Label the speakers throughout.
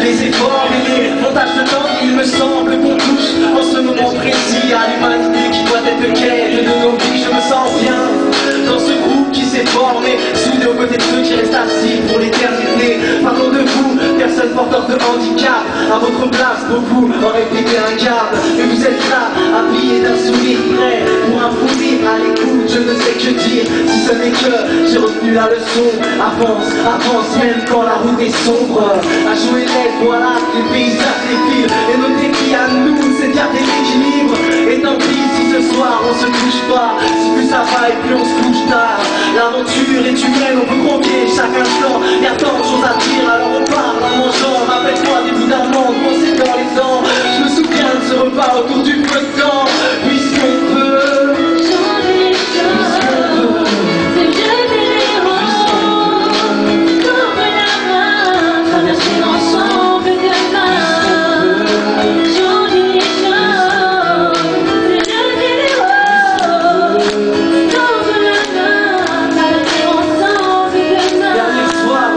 Speaker 1: Les efforts et les montages de temps, il me semble qu'on touche en ce moment précis à l'humanité qui doit être le quai de nos vies. Je me sens bien dans ce groupe qui s'est formé, soudé aux côtés de ceux qui restent assis pour l'éternité. Parlons de vous, personnes porteurs de handicap. À votre place, beaucoup auraient pété un câble. Mais vous êtes là, habillés d'un sourire prêt pour un fou rire à l'écoute. Je ne sais que dire, si ce n'est que j'ai retenu la leçon. Avance, avance, même quand la route est sombre. À jouer l'aide, voilà, les paysages défilent. Et notre défi à nous, c'est de garder l'équilibre. Et tant pis si ce soir on se couche pas, si plus ça va et plus on se couche tard. L'aventure est humaine, on peut croquer chaque instant. Y a tant de choses à dire, alors on parle en mangeant. Rappelle-toi des bouts d'amande, pensez dans les dents. Je me souviens de ce repas autour du feu de camp. Puisqu'on peut changer les choses, c'est jeter les roses, tendre la main, traverser l'ensemble demain. Changer les choses, c'est jeter les roses, tendre la main, traverser l'ensemble demain. Dernier soir,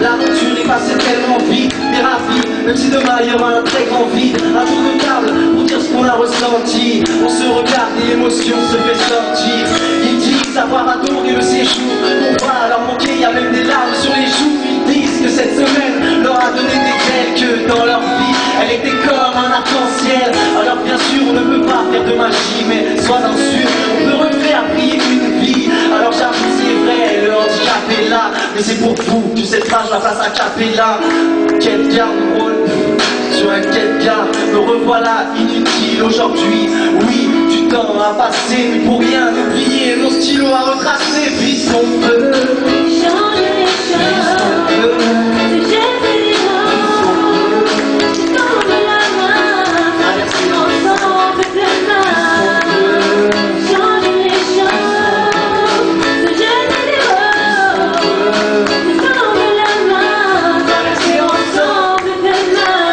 Speaker 1: l'aventure est passée tellement vite, mais rapide. Même si demain il y aura un très grand vide, un tour de table pour dire ce qu'on a ressenti. On se regarde et l'émotion se fait sortir. Ils disent avoir adoré le séjour, on va leur manquer, il y a même des larmes sur les joues. Ils disent que cette semaine leur a donné des ailes, que dans leur vie elle était comme un arc-en-ciel. Alors bien sûr on ne peut pas faire de magie, mais sois-en sûr, on peut refaire briller une vie. Alors j'avoue c'est vrai, le handicap est là, mais c'est pour vous que cette phrase la place à Capella. Quel garde rôle sur un quel-garde, me revoilà inutile aujourd'hui. Oui, du temps a passé, mais pour rien oublier, mon stylo a retracé. Puisqu'on peut changer les choses, c'est jeter les roses, tendre la main, traverser l'ensemble demain. Changer les choses, c'est jeter les roses, tendre la main, traverser l'ensemble demain.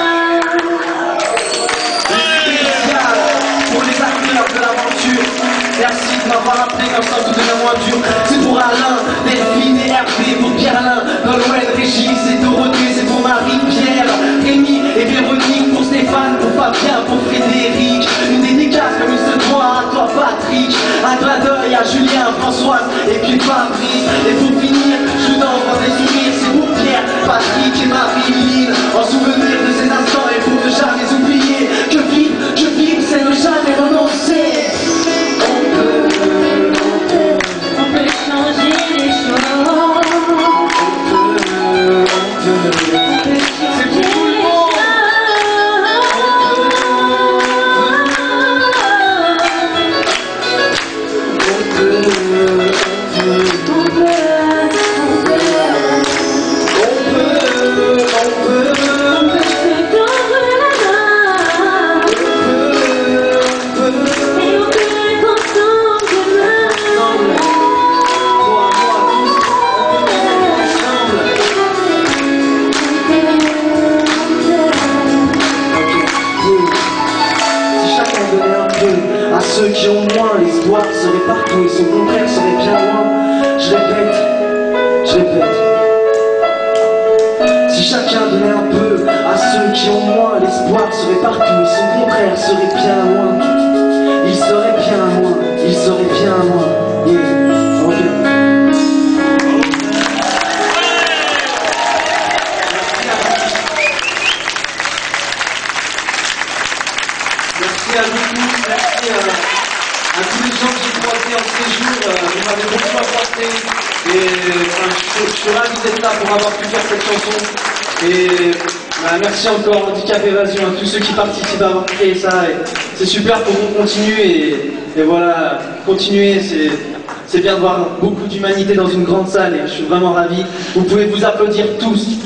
Speaker 1: Spécial pour les acteurs de l'aventure. Merci de m'avoir appelé comme ça tout devient moins dur. C'est pour Alain, Delphine et Hervé, pour Pierre-Alain, Nolwenn, Régis et Dorothée. C'est pour Marie, Pierre, Rémi et Véronique, pour Stéphane, pour Fabien, pour Frédéric. Une dédicace comme il se doit à toi Patrick, un clin d'œil à Julien, Françoise et puis Fabrice. Et pour finir, je vous envoie des sourires. C'est pour Pierre, Patrick et Marie-Line, en souvenir de ces instants et pour ne jamais oublier que vivre, c'est ne jamais renoncer. On peut changer les choses. C'est pour tout le monde. À ceux qui ont moins, l'espoir serait partout et son contraire serait bien loin. Je répète. Si chacun donnait un peu à ceux qui ont moins, l'espoir serait partout et son contraire serait bien loin. Il serait bien loin, il serait bien loin. Yeah. Okay. Merci à vous tous, merci à tous les gens qui ont croisés en séjour, vous m'avez beaucoup apporté et je suis ravi d'être là pour avoir pu faire cette chanson. Et merci encore Handicap Évasion, à tous ceux qui participent à avoir créé ça. C'est super pour qu'on continue et voilà, continuer, c'est bien de voir beaucoup d'humanité dans une grande salle et je suis vraiment ravi. Vous pouvez vous applaudir tous.